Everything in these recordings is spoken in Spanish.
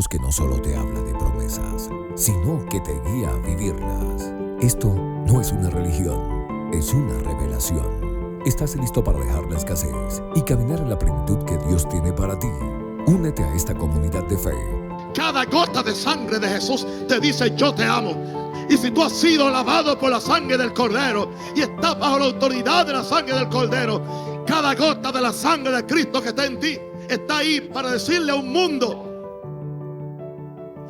Dios que no solo te habla de promesas, sino que te guía a vivirlas. Esto no es una religión, es una revelación. ¿Estás listo para dejar la escasez y caminar en la plenitud que Dios tiene para ti? Únete a esta comunidad de fe. Cada gota de sangre de Jesús te dice: yo te amo. Y si tú has sido lavado por la sangre del Cordero y estás bajo la autoridad de la sangre del Cordero, cada gota de la sangre de Cristo que está en ti está ahí para decirle a un mundo: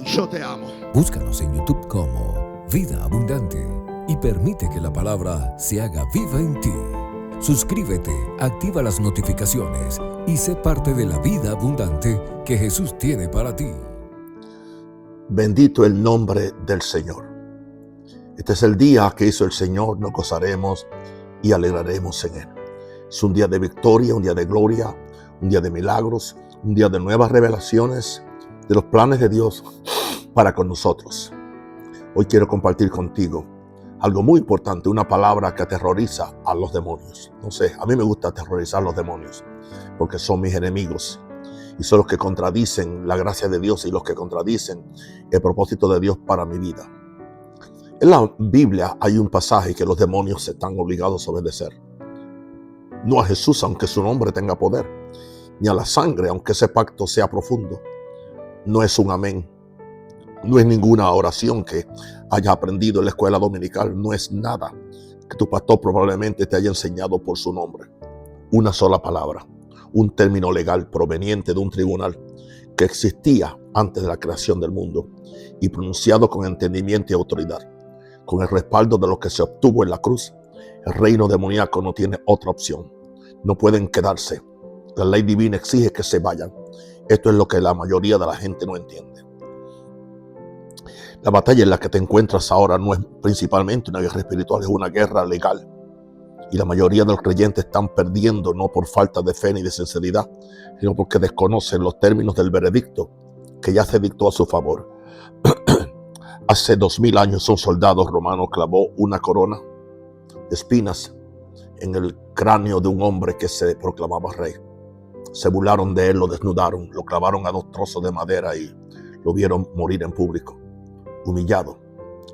yo te amo. Búscanos en YouTube como Vida Abundante y permite que la palabra se haga viva en ti. Suscríbete, activa las notificaciones y sé parte de la vida abundante que Jesús tiene para ti. Bendito el nombre del Señor. Este es el día que hizo el Señor, nos gozaremos y alegraremos en Él. Es un día de victoria, un día de gloria, un día de milagros, un día de nuevas revelaciones de los planes de Dios para con nosotros. Hoy quiero compartir contigo algo muy importante, una palabra que aterroriza a los demonios. No sé, a mí me gusta aterrorizar a los demonios porque son mis enemigos y son los que contradicen la gracia de Dios y los que contradicen el propósito de Dios para mi vida. En la Biblia hay un pasaje que los demonios están obligados a obedecer. No a Jesús, aunque su nombre tenga poder, ni a la sangre, aunque ese pacto sea profundo. No es un amén. No es ninguna oración que hayas aprendido en la escuela dominical. No es nada que tu pastor probablemente te haya enseñado por su nombre. Una sola palabra, un término legal proveniente de un tribunal que existía antes de la creación del mundo y pronunciado con entendimiento y autoridad. Con el respaldo de lo que se obtuvo en la cruz, el reino demoníaco no tiene otra opción. No pueden quedarse. La ley divina exige que se vayan. Esto es lo que la mayoría de la gente no entiende. La batalla en la que te encuentras ahora no es principalmente una guerra espiritual, es una guerra legal. Y la mayoría de los creyentes están perdiendo no por falta de fe ni de sinceridad, sino porque desconocen los términos del veredicto que ya se dictó a su favor. Hace 2000 años un soldado romano clavó una corona de espinas en el cráneo de un hombre que se proclamaba rey. Se burlaron de él, lo desnudaron, lo clavaron a 2 trozos de madera y lo vieron morir en público, humillado,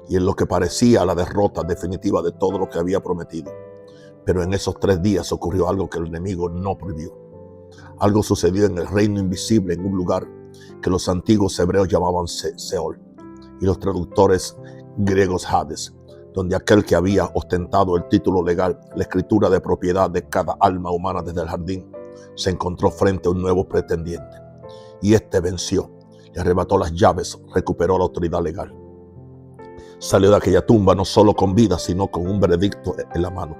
y en lo que parecía la derrota definitiva de todo lo que había prometido. Pero en esos 3 días ocurrió algo que el enemigo no previó. Algo sucedió en el reino invisible, en un lugar que los antiguos hebreos llamaban Seol y los traductores griegos Hades, donde aquel que había ostentado el título legal, la escritura de propiedad de cada alma humana desde el jardín, se encontró frente a un nuevo pretendiente. Y este venció, le arrebató las llaves, recuperó la autoridad legal. Salió de aquella tumba no solo con vida, sino con un veredicto en la mano,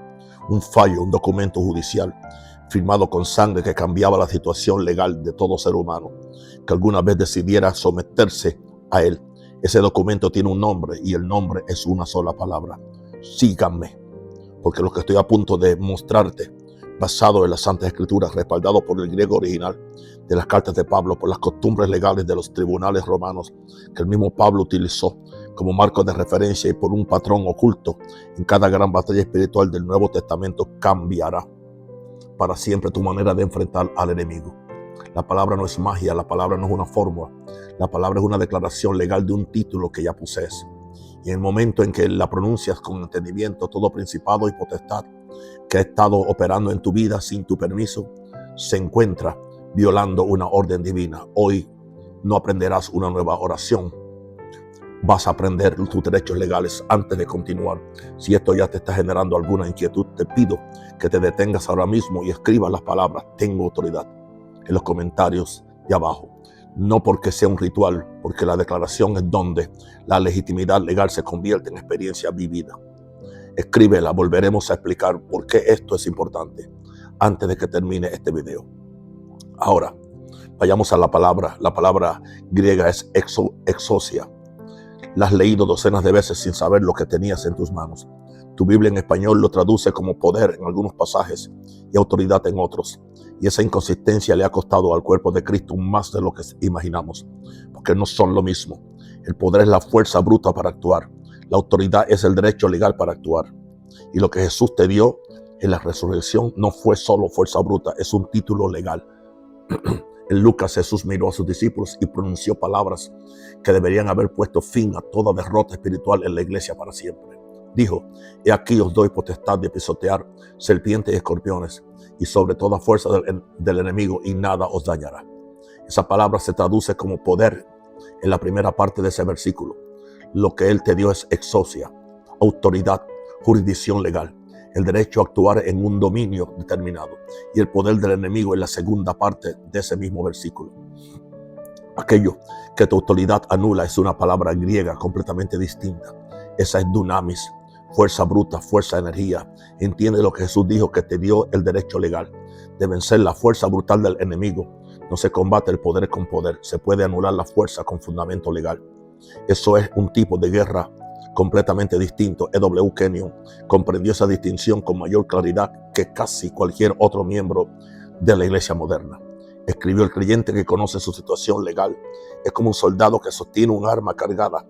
un fallo, un documento judicial firmado con sangre que cambiaba la situación legal de todo ser humano que alguna vez decidiera someterse a él. Ese documento tiene un nombre y el nombre es una sola palabra: síganme. Porque lo que estoy a punto de mostrarte, basado en las Santas Escrituras, respaldado por el griego original de las cartas de Pablo, por las costumbres legales de los tribunales romanos que el mismo Pablo utilizó como marco de referencia y por un patrón oculto en cada gran batalla espiritual del Nuevo Testamento, cambiará para siempre tu manera de enfrentar al enemigo. La palabra no es magia, la palabra no es una fórmula, la palabra es una declaración legal de un título que ya posees. Y en el momento en que la pronuncias con entendimiento, todo principado y potestad que ha estado operando en tu vida sin tu permiso, se encuentra violando una orden divina. Hoy no aprenderás una nueva oración. Vas a aprender tus derechos legales antes de continuar. Si esto ya te está generando alguna inquietud, te pido que te detengas ahora mismo y escribas las palabras "tengo autoridad" en los comentarios de abajo. No porque sea un ritual, porque la declaración es donde la legitimidad legal se convierte en experiencia vivida. Escríbela, volveremos a explicar por qué esto es importante antes de que termine este video. Ahora, vayamos a la palabra. La palabra griega es exousia. La has leído docenas de veces sin saber lo que tenías en tus manos. Tu Biblia en español lo traduce como poder en algunos pasajes y autoridad en otros. Y esa inconsistencia le ha costado al cuerpo de Cristo más de lo que imaginamos, porque no son lo mismo. El poder es la fuerza bruta para actuar. La autoridad es el derecho legal para actuar. Y lo que Jesús te dio en la resurrección no fue solo fuerza bruta, es un título legal. En Lucas, Jesús miró a sus discípulos y pronunció palabras que deberían haber puesto fin a toda derrota espiritual en la iglesia para siempre. Dijo: he aquí os doy potestad de pisotear serpientes y escorpiones y sobre toda fuerza del enemigo, y nada os dañará. Esa palabra se traduce como poder en la primera parte de ese versículo. Lo que Él te dio es exousia, autoridad, jurisdicción legal, el derecho a actuar en un dominio determinado, y el poder del enemigo en la segunda parte de ese mismo versículo. Aquello que tu autoridad anula es una palabra griega completamente distinta. Esa es dunamis, fuerza bruta, fuerza de energía. Entiende lo que Jesús dijo, que te dio el derecho legal de vencer la fuerza brutal del enemigo. No se combate el poder con poder, se puede anular la fuerza con fundamento legal. Eso es un tipo de guerra completamente distinto. E.W. Kenyon comprendió esa distinción con mayor claridad que casi cualquier otro miembro de la iglesia moderna. Escribió: el creyente que conoce su situación legal es como un soldado que sostiene un arma cargada,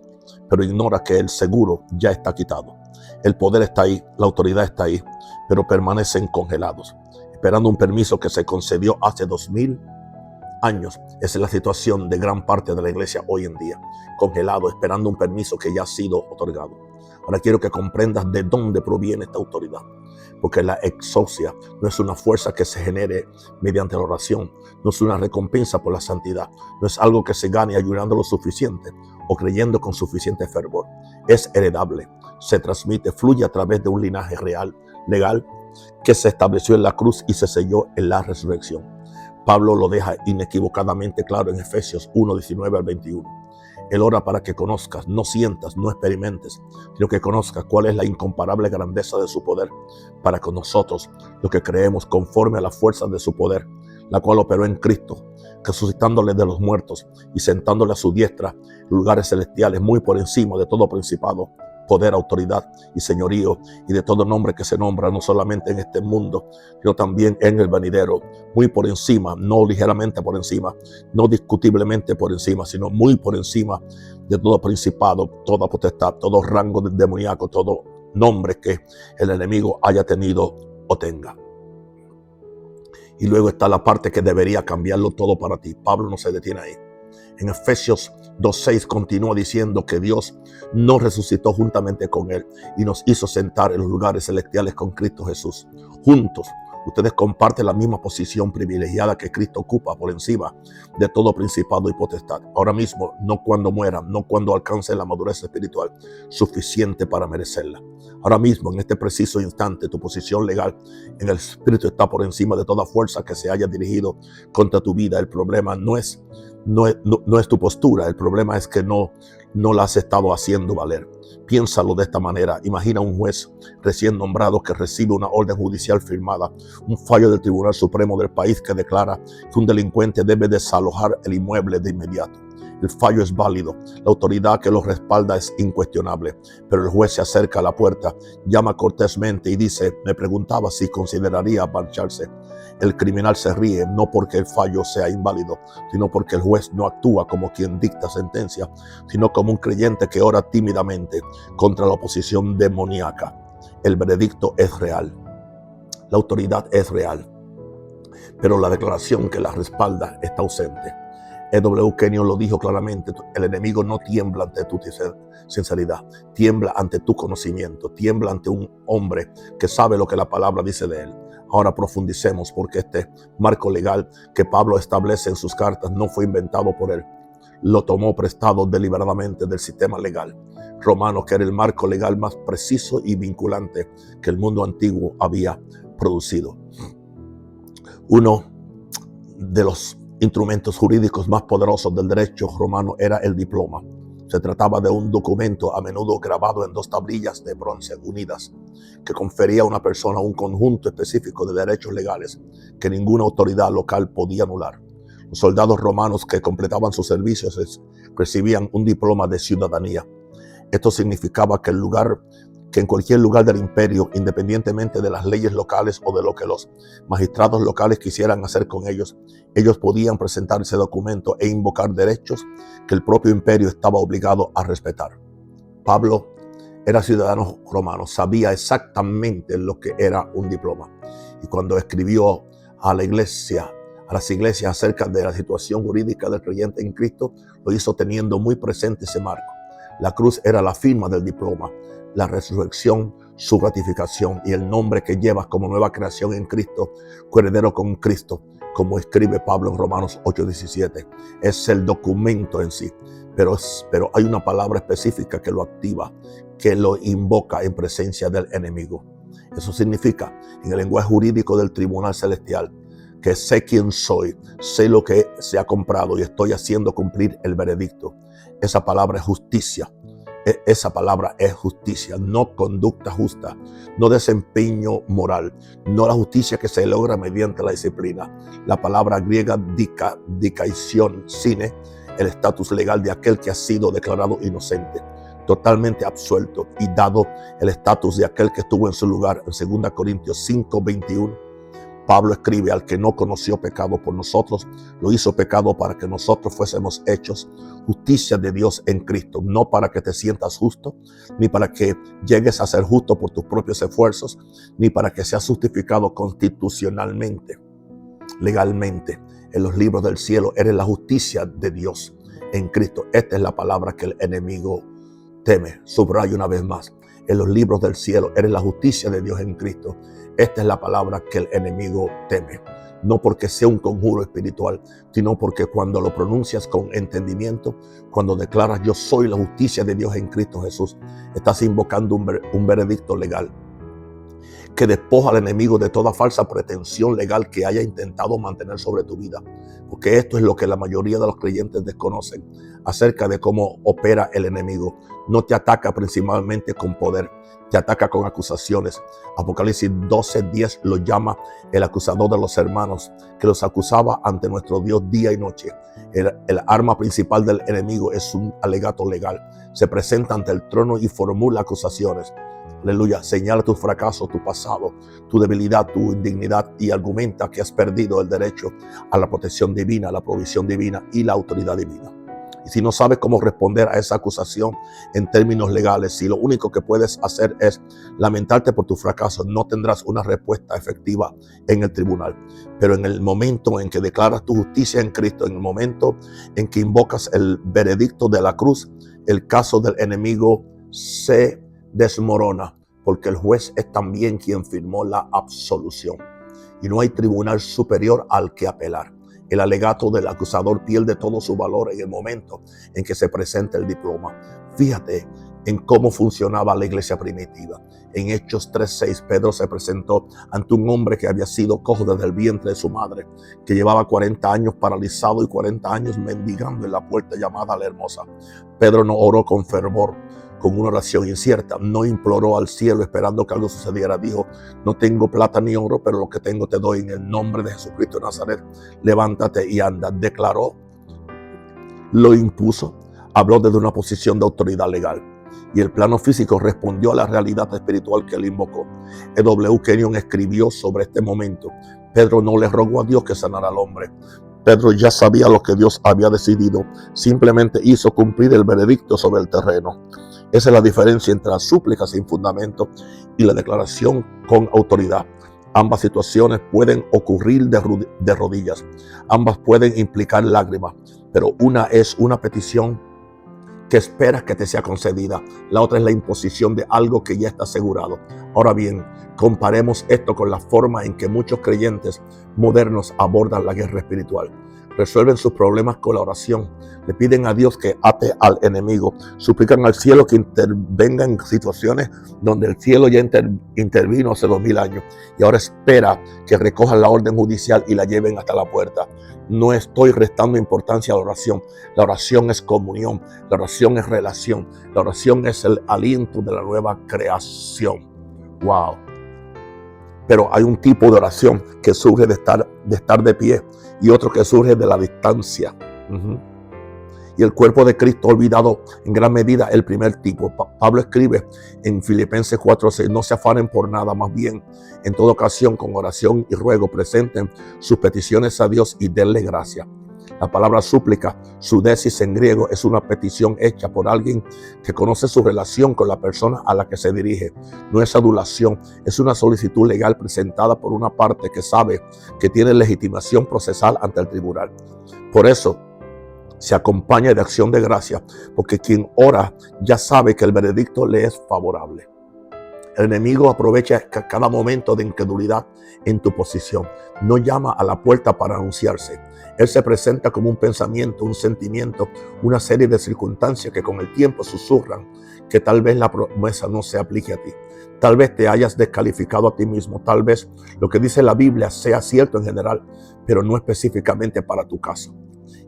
pero ignora que el seguro ya está quitado. El poder está ahí, la autoridad está ahí, pero permanecen congelados, esperando un permiso que se concedió hace 2000 años. Esa es la situación de gran parte de la iglesia hoy en día, congelado, esperando un permiso que ya ha sido otorgado. Ahora quiero que comprendas de dónde proviene esta autoridad, porque la exousia no es una fuerza que se genere mediante la oración, no es una recompensa por la santidad, no es algo que se gane ayunando lo suficiente o creyendo con suficiente fervor. Es heredable, se transmite, fluye a través de un linaje real, legal, que se estableció en la cruz y se selló en la resurrección. Pablo lo deja inequívocamente claro en Efesios 1, 19 al 21. Él ora para que conozcas, no sientas, no experimentes, sino que conozcas cuál es la incomparable grandeza de su poder para con nosotros, los que creemos, conforme a las fuerzas de su poder, la cual operó en Cristo, resucitándole de los muertos y sentándole a su diestra en lugares celestiales, muy por encima de todo principado, poder, autoridad y señorío, y de todo nombre que se nombra, no solamente en este mundo, sino también en el venidero, muy por encima, no ligeramente por encima, no discutiblemente por encima, sino muy por encima de todo principado, toda potestad, todo rango demoníaco, todo nombre que el enemigo haya tenido o tenga. Y luego está la parte que debería cambiarlo todo para ti. Pablo no se detiene ahí. En Efesios 2:6 continúa diciendo que Dios nos resucitó juntamente con Él y nos hizo sentar en los lugares celestiales con Cristo Jesús. Juntos, ustedes comparten la misma posición privilegiada que Cristo ocupa por encima de todo principado y potestad. Ahora mismo, no cuando mueran, no cuando alcancen la madurez espiritual suficiente para merecerla. Ahora mismo, en este preciso instante, tu posición legal en el Espíritu está por encima de toda fuerza que se haya dirigido contra tu vida. El problema no es tu postura, el problema es que no la has estado haciendo valer. Piénsalo de esta manera. Imagina un juez recién nombrado que recibe una orden judicial firmada, un fallo del Tribunal Supremo del país que declara que un delincuente debe desalojar el inmueble de inmediato. El fallo es válido, la autoridad que lo respalda es incuestionable, pero el juez se acerca a la puerta, llama cortésmente y dice: me preguntaba si consideraría marcharse. El criminal se ríe, no porque el fallo sea inválido, sino porque el juez no actúa como quien dicta sentencia, sino como un creyente que ora tímidamente contra la oposición demoníaca. El veredicto es real, la autoridad es real, pero la declaración que la respalda está ausente. E.W. Kenyon lo dijo claramente: el enemigo no tiembla ante tu sinceridad, tiembla ante tu conocimiento, tiembla ante un hombre que sabe lo que la palabra dice de él. Ahora profundicemos, porque este marco legal que Pablo establece en sus cartas no fue inventado por él. Lo tomó prestado deliberadamente del sistema legal romano, que era el marco legal más preciso y vinculante que el mundo antiguo había producido. Uno de los instrumentos jurídicos más poderosos del derecho romano era el diploma. Se trataba de un documento a menudo grabado en 2 tablillas de bronce unidas, que confería a una persona un conjunto específico de derechos legales que ninguna autoridad local podía anular. Los soldados romanos que completaban sus servicios recibían un diploma de ciudadanía. Esto significaba que en cualquier lugar del imperio, independientemente de las leyes locales o de lo que los magistrados locales quisieran hacer con ellos podían presentar ese documento e invocar derechos que el propio imperio estaba obligado a respetar. Pablo era ciudadano romano, sabía exactamente lo que era un diploma. Y cuando escribió a la iglesia a las iglesias acerca de la situación jurídica del creyente en Cristo, lo hizo teniendo muy presente ese marco. La cruz era la firma del diploma, la resurrección, su ratificación y el nombre que llevas como nueva creación en Cristo, coheredero con Cristo, como escribe Pablo en Romanos 8:17. Es el documento en sí, pero hay una palabra específica que lo activa, que lo invoca en presencia del enemigo. Eso significa, en el lenguaje jurídico del tribunal celestial, que sé quién soy, sé lo que se ha comprado y estoy haciendo cumplir el veredicto. Esa palabra es justicia. Esa palabra es justicia, no conducta justa, no desempeño moral, no la justicia que se logra mediante la disciplina. La palabra griega dikaion, sine, el estatus legal de aquel que ha sido declarado inocente, totalmente absuelto y dado el estatus de aquel que estuvo en su lugar. En 2 Corintios 5:21, Pablo escribe: al que no conoció pecado por nosotros, lo hizo pecado para que nosotros fuésemos hechos justicia de Dios en Cristo. No para que te sientas justo, ni para que llegues a ser justo por tus propios esfuerzos, ni para que seas justificado constitucionalmente, legalmente. En los libros del cielo eres la justicia de Dios en Cristo. Esta es la palabra que el enemigo teme. Subrayo una vez más: en los libros del cielo eres la justicia de Dios en Cristo. Esta es la palabra que el enemigo teme. No porque sea un conjuro espiritual, sino porque cuando lo pronuncias con entendimiento, cuando declaras yo soy la justicia de Dios en Cristo Jesús, estás invocando un veredicto legal que despoja al enemigo de toda falsa pretensión legal que haya intentado mantener sobre tu vida. Porque esto es lo que la mayoría de los creyentes desconocen acerca de cómo opera el enemigo. No te ataca principalmente con poder, te ataca con acusaciones. Apocalipsis 12:10 lo llama el acusador de los hermanos, que los acusaba ante nuestro Dios día y noche. El arma principal del enemigo es un alegato legal. Se presenta ante el trono y formula acusaciones. Aleluya, señala tus fracasos, tu pasado, tu debilidad, tu indignidad y argumenta que has perdido el derecho a la protección divina, a la provisión divina y la autoridad divina. Y si no sabes cómo responder a esa acusación en términos legales, si lo único que puedes hacer es lamentarte por tu fracaso, no tendrás una respuesta efectiva en el tribunal. Pero en el momento en que declaras tu justicia en Cristo, en el momento en que invocas el veredicto de la cruz, el caso del enemigo se desmorona, porque el juez es también quien firmó la absolución y no hay tribunal superior al que apelar. El alegato del acusador pierde todo su valor en el momento en que se presenta el diploma. Fíjate en cómo funcionaba la iglesia primitiva. En Hechos 3:6, Pedro se presentó ante un hombre que había sido cojo desde el vientre de su madre, que llevaba 40 años paralizado y 40 años mendigando en la puerta llamada La Hermosa. Pedro no oró con fervor, con una oración incierta, no imploró al cielo esperando que algo sucediera. Dijo: no tengo plata ni oro, pero lo que tengo te doy en el nombre de Jesucristo de Nazaret. Levántate y anda. Declaró, lo impuso, habló desde una posición de autoridad legal. Y el plano físico respondió a la realidad espiritual que él invocó. E.W. Kenyon escribió sobre este momento: Pedro no le rogó a Dios que sanara al hombre. Pedro ya sabía lo que Dios había decidido, simplemente hizo cumplir el veredicto sobre el terreno. Esa es la diferencia entre la súplica sin fundamento y la declaración con autoridad. Ambas situaciones pueden ocurrir de rodillas. Ambas pueden implicar lágrimas, pero una es una petición que esperas que te sea concedida. La otra es la imposición de algo que ya está asegurado. Ahora bien, comparemos esto con la forma en que muchos creyentes modernos abordan la guerra espiritual. Resuelven sus problemas con la oración. Le piden a Dios que ate al enemigo. Suplican al cielo que intervenga en situaciones donde el cielo ya intervino hace 2000 años. Y ahora espera que recojan la orden judicial y la lleven hasta la puerta. No estoy restando importancia a la oración. La oración es comunión. La oración es relación. La oración es el aliento de la nueva creación. Wow. Pero hay un tipo de oración que surge de estar de pie y otro que surge de la distancia. Y el cuerpo de Cristo ha olvidado en gran medida el primer tipo. Pablo escribe en Filipenses 4:6: no se afanen por nada, más bien en toda ocasión con oración y ruego presenten sus peticiones a Dios y denle gracia. La palabra súplica, sudesis en griego, es una petición hecha por alguien que conoce su relación con la persona a la que se dirige. No es adulación, es una solicitud legal presentada por una parte que sabe que tiene legitimación procesal ante el tribunal. Por eso se acompaña de acción de gracia, porque quien ora ya sabe que el veredicto le es favorable. El enemigo aprovecha cada momento de incredulidad en tu posición. No llama a la puerta para anunciarse. Él se presenta como un pensamiento, un sentimiento, una serie de circunstancias que con el tiempo susurran que tal vez la promesa no se aplique a ti. Tal vez te hayas descalificado a ti mismo. Tal vez lo que dice la Biblia sea cierto en general, pero no específicamente para tu caso.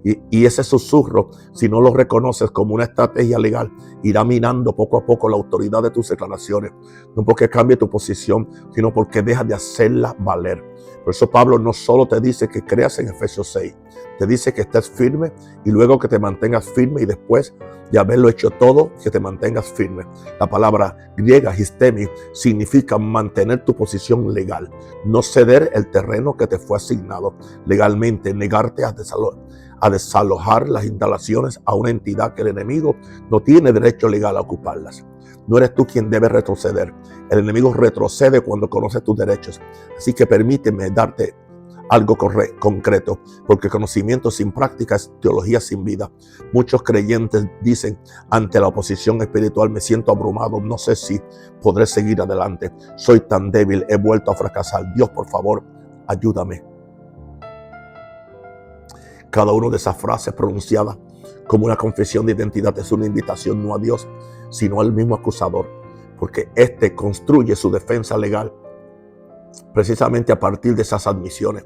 Y ese susurro, si no lo reconoces como una estrategia legal, irá minando poco a poco la autoridad de tus declaraciones. No porque cambie tu posición, sino porque dejas de hacerla valer. Por eso Pablo no solo te dice que creas en Efesios 6, te dice que estés firme y luego que te mantengas firme y después de haberlo hecho todo, que te mantengas firme. La palabra griega, histemi, significa mantener tu posición legal, no ceder el terreno que te fue asignado legalmente, negarte a desalojar las instalaciones a una entidad que el enemigo no tiene derecho legal a ocuparlas. No eres tú quien debe retroceder. El enemigo retrocede cuando conoce tus derechos. Así que permíteme darte algo concreto, porque conocimiento sin práctica es teología sin vida. Muchos creyentes dicen ante la oposición espiritual: me siento abrumado, no sé si podré seguir adelante, soy tan débil, he vuelto a fracasar. Dios, por favor, ayúdame. Cada una de esas frases pronunciadas como una confesión de identidad es una invitación no a Dios, sino al mismo acusador, porque éste construye su defensa legal precisamente a partir de esas admisiones.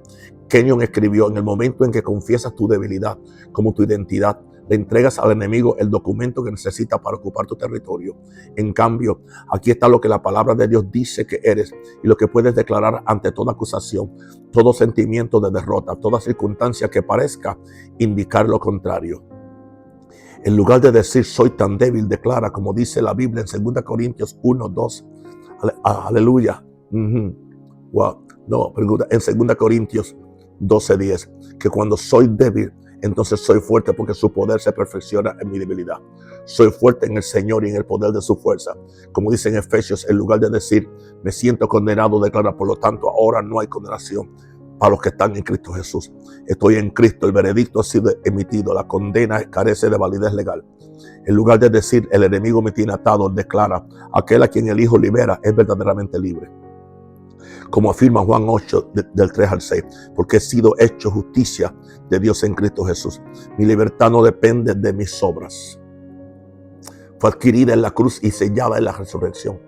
Kenyon escribió: en el momento en que confiesas tu debilidad como tu identidad, le entregas al enemigo el documento que necesita para ocupar tu territorio. En cambio, aquí está lo que la palabra de Dios dice que eres y lo que puedes declarar ante toda acusación, todo sentimiento de derrota, toda circunstancia que parezca indicar lo contrario. En lugar de decir soy tan débil, declara, como dice la Biblia en 2 Corintios 1:2. Aleluya. Wow. No, en 2 Corintios 12:10, que cuando soy débil, entonces soy fuerte, porque su poder se perfecciona en mi debilidad. Soy fuerte en el Señor y en el poder de su fuerza. Como dice en Efesios, en lugar de decir me siento condenado, declara: por lo tanto ahora no hay condenación para los que están en Cristo Jesús. Estoy en Cristo, el veredicto ha sido emitido, la condena carece de validez legal. En lugar de decir el enemigo me tiene atado, declara: aquel a quien el Hijo libera es verdaderamente libre. Como afirma Juan 8, del 3 al 6, porque he sido hecho justicia de Dios en Cristo Jesús. Mi libertad no depende de mis obras. Fue adquirida en la cruz y sellada en la resurrección.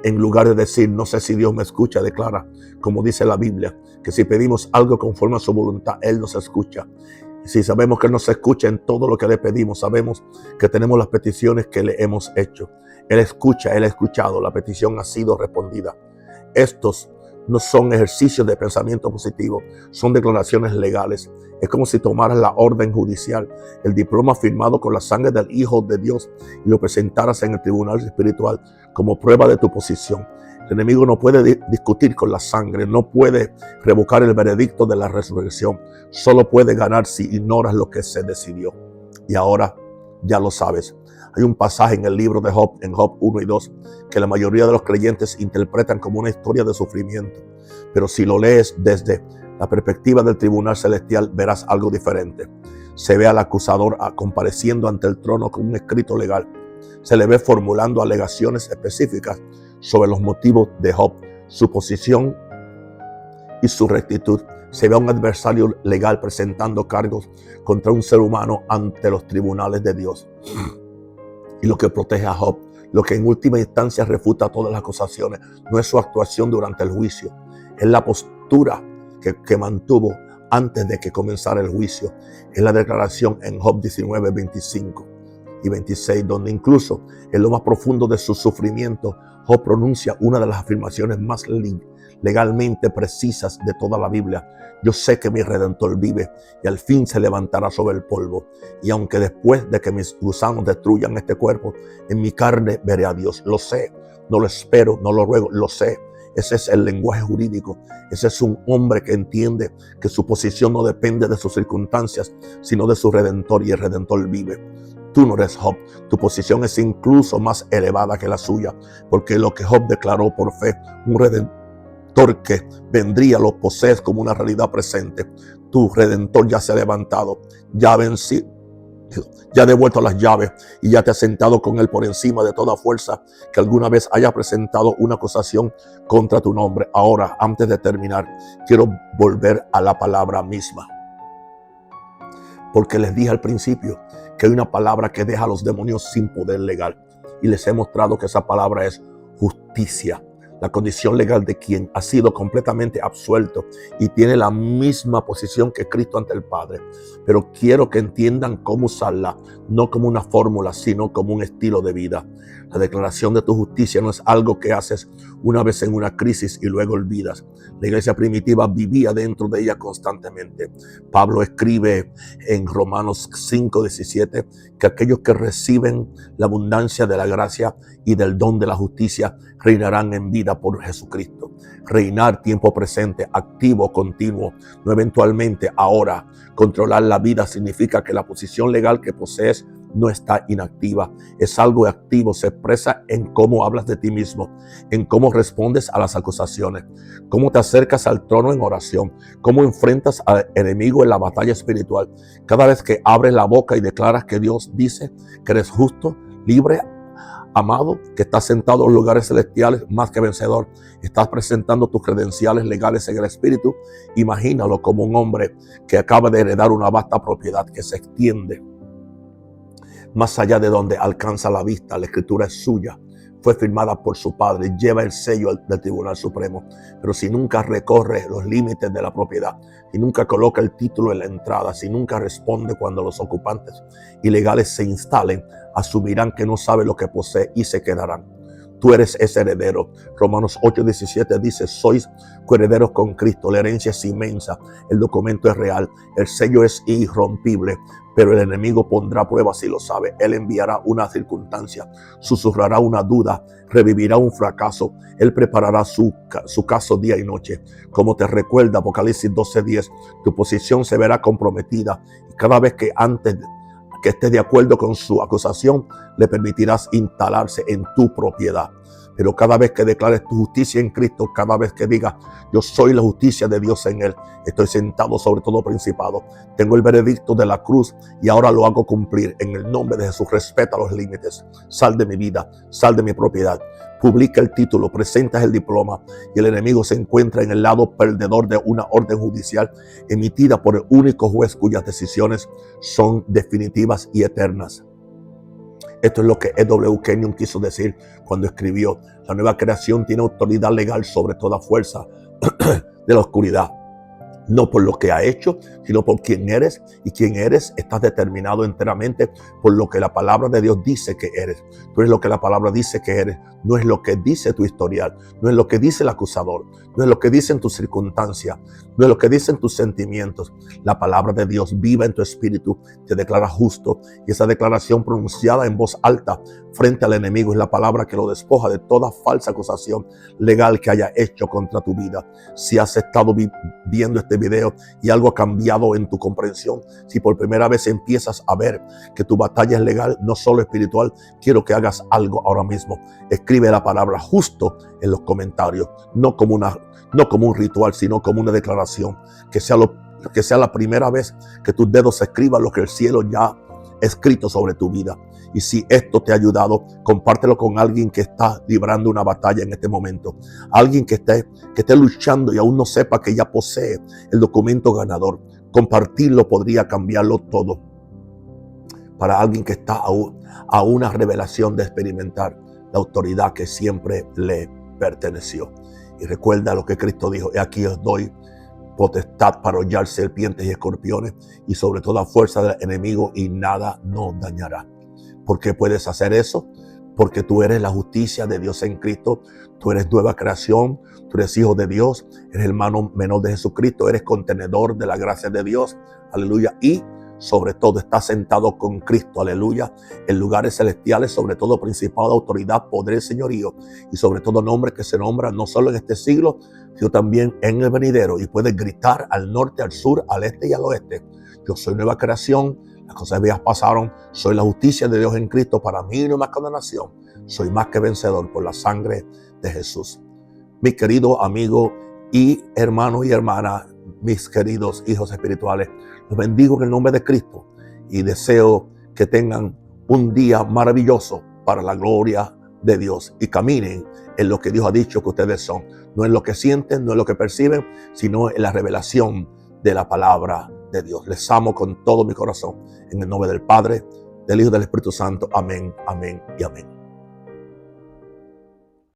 En lugar de decir no sé si Dios me escucha, declara, como dice la Biblia, que si pedimos algo conforme a su voluntad, Él nos escucha. Y si sabemos que Él nos escucha en todo lo que le pedimos, sabemos que tenemos las peticiones que le hemos hecho. Él escucha, Él ha escuchado, la petición ha sido respondida. Estos no son ejercicios de pensamiento positivo, son declaraciones legales. Es como si tomaras la orden judicial, el diploma firmado con la sangre del Hijo de Dios, y lo presentaras en el tribunal espiritual como prueba de tu posición. El enemigo no puede discutir con la sangre, no puede revocar el veredicto de la resurrección. Solo puede ganar si ignoras lo que se decidió. Y ahora ya lo sabes. Hay un pasaje en el libro de Job, en Job 1 y 2, que la mayoría de los creyentes interpretan como una historia de sufrimiento. Pero si lo lees desde la perspectiva del tribunal celestial, verás algo diferente. Se ve al acusador compareciendo ante el trono con un escrito legal. Se le ve formulando alegaciones específicas sobre los motivos de Job, su posición y su rectitud. Se ve a un adversario legal presentando cargos contra un ser humano ante los tribunales de Dios. Y lo que protege a Job, lo que en última instancia refuta todas las acusaciones, no es su actuación durante el juicio, es la postura que mantuvo antes de que comenzara el juicio. Es la declaración en Job 19, 25 y 26, donde incluso en lo más profundo de su sufrimiento, Job pronuncia una de las afirmaciones más legalmente precisas de toda la Biblia. Yo sé que mi Redentor vive y al fin se levantará sobre el polvo. Y aunque después de que mis gusanos destruyan este cuerpo, en mi carne veré a Dios. Lo sé, no lo espero, no lo ruego, lo sé. Ese es el lenguaje jurídico. Ese es un hombre que entiende que su posición no depende de sus circunstancias, sino de su Redentor, y el Redentor vive. Tú no eres Job. Tu posición es incluso más elevada que la suya, porque lo que Job declaró por fe, un Redentor que vendría, lo posees como una realidad presente. Tu Redentor ya se ha levantado, ya ha vencido, ya ha devuelto las llaves y ya te has sentado con él por encima de toda fuerza que alguna vez haya presentado una acusación contra tu nombre. Ahora, antes de terminar, quiero volver a la palabra misma, porque les dije al principio que hay una palabra que deja a los demonios sin poder legal, y les he mostrado que esa palabra es justicia. La condición legal de quien ha sido completamente absuelto y tiene la misma posición que Cristo ante el Padre. Pero quiero que entiendan cómo usarla, no como una fórmula, sino como un estilo de vida. La declaración de tu justicia no es algo que haces una vez en una crisis y luego olvidas. La iglesia primitiva vivía dentro de ella constantemente. Pablo escribe en Romanos 5:17 que aquellos que reciben la abundancia de la gracia y del don de la justicia reinarán en vida por Jesucristo. Reinar, tiempo presente, activo, continuo, no eventualmente, ahora. Controlar la vida significa que la posición legal que posees no está inactiva, es algo activo. Se expresa en cómo hablas de ti mismo, en cómo respondes a las acusaciones, cómo te acercas al trono en oración, cómo enfrentas al enemigo en la batalla espiritual. Cada vez que abres la boca y declaras que Dios dice que eres justo, libre, amado, que estás sentado en lugares celestiales más que vencedor, estás presentando tus credenciales legales en el Espíritu. Imagínalo como un hombre que acaba de heredar una vasta propiedad que se extiende más allá de donde alcanza la vista. La escritura es suya, fue firmada por su Padre, lleva el sello del Tribunal Supremo. Pero si nunca recorre los límites de la propiedad, si nunca coloca el título en la entrada, si nunca responde cuando los ocupantes ilegales se instalen, asumirán que no sabe lo que posee y se quedarán. Tú eres ese heredero. Romanos 8:17 dice: sois coherederos con Cristo. La herencia es inmensa, el documento es real, el sello es irrompible, pero el enemigo pondrá pruebas si lo sabe. Él enviará una circunstancia, susurrará una duda, revivirá un fracaso. Él preparará su caso día y noche. Como te recuerda Apocalipsis 12:10, tu posición se verá comprometida, y cada vez que antes que esté de acuerdo con su acusación, le permitirás instalarse en tu propiedad. Pero cada vez que declares tu justicia en Cristo, cada vez que digas: yo soy la justicia de Dios en Él, estoy sentado sobre todo principado, tengo el veredicto de la cruz y ahora lo hago cumplir en el nombre de Jesús. Respeta los límites, sal de mi vida, sal de mi propiedad. Publica el título, presentas el diploma, y el enemigo se encuentra en el lado perdedor de una orden judicial emitida por el único juez cuyas decisiones son definitivas y eternas. Esto es lo que E.W. Kenyon quiso decir cuando escribió: la nueva creación tiene autoridad legal sobre toda fuerza de la oscuridad. No por lo que ha hecho, sino por quién eres. Y quién eres estás determinado enteramente por lo que la palabra de Dios dice que eres. Tú eres lo que la palabra dice que eres. No es lo que dice tu historial, no es lo que dice el acusador, no es lo que dicen tus circunstancias, no es lo que dicen tus sentimientos. La palabra de Dios viva en tu espíritu, te declara justo, y esa declaración pronunciada en voz alta frente al enemigo es la palabra que lo despoja de toda falsa acusación legal que haya hecho contra tu vida. Si has estado viendo este video y algo ha cambiado en tu comprensión, si por primera vez empiezas a ver que tu batalla es legal, no solo espiritual, quiero que hagas algo ahora mismo. Escribe la palabra justo en los comentarios, no como un ritual, sino como una declaración. Que sea la primera vez que tus dedos escriban lo que el cielo ya ha escrito sobre tu vida. Y si esto te ha ayudado, compártelo con alguien que está librando una batalla en este momento. Alguien que esté luchando y aún no sepa que ya posee el documento ganador. Compartirlo podría cambiarlo todo. Para alguien que está a una revelación de experimentar la autoridad que siempre le perteneció. Y recuerda lo que Cristo dijo: he aquí os doy potestad para hollar serpientes y escorpiones y sobre toda fuerza del enemigo, y nada nos dañará. ¿Por qué puedes hacer eso? Porque tú eres la justicia de Dios en Cristo. Tú eres nueva creación, tú eres hijo de Dios, eres hermano menor de Jesucristo, eres contenedor de la gracia de Dios. Aleluya. Y sobre todo está sentado con Cristo, aleluya, en lugares celestiales, sobre todo principado, autoridad, poder, señorío, y sobre todo nombre que se nombra no solo en este siglo, sino también en el venidero. Y puedes gritar al norte, al sur, al este y al oeste: yo soy nueva creación, las cosas viejas pasaron, soy la justicia de Dios en Cristo, para mí no hay más condenación, soy más que vencedor por la sangre de Jesús. Mi querido amigo y hermano y hermana, mis queridos hijos espirituales, los bendigo en el nombre de Cristo y deseo que tengan un día maravilloso para la gloria de Dios y caminen en lo que Dios ha dicho que ustedes son, no en lo que sienten, no en lo que perciben, sino en la revelación de la palabra de Dios. Les amo con todo mi corazón, en el nombre del Padre, del Hijo y del Espíritu Santo. Amén, amén y amén.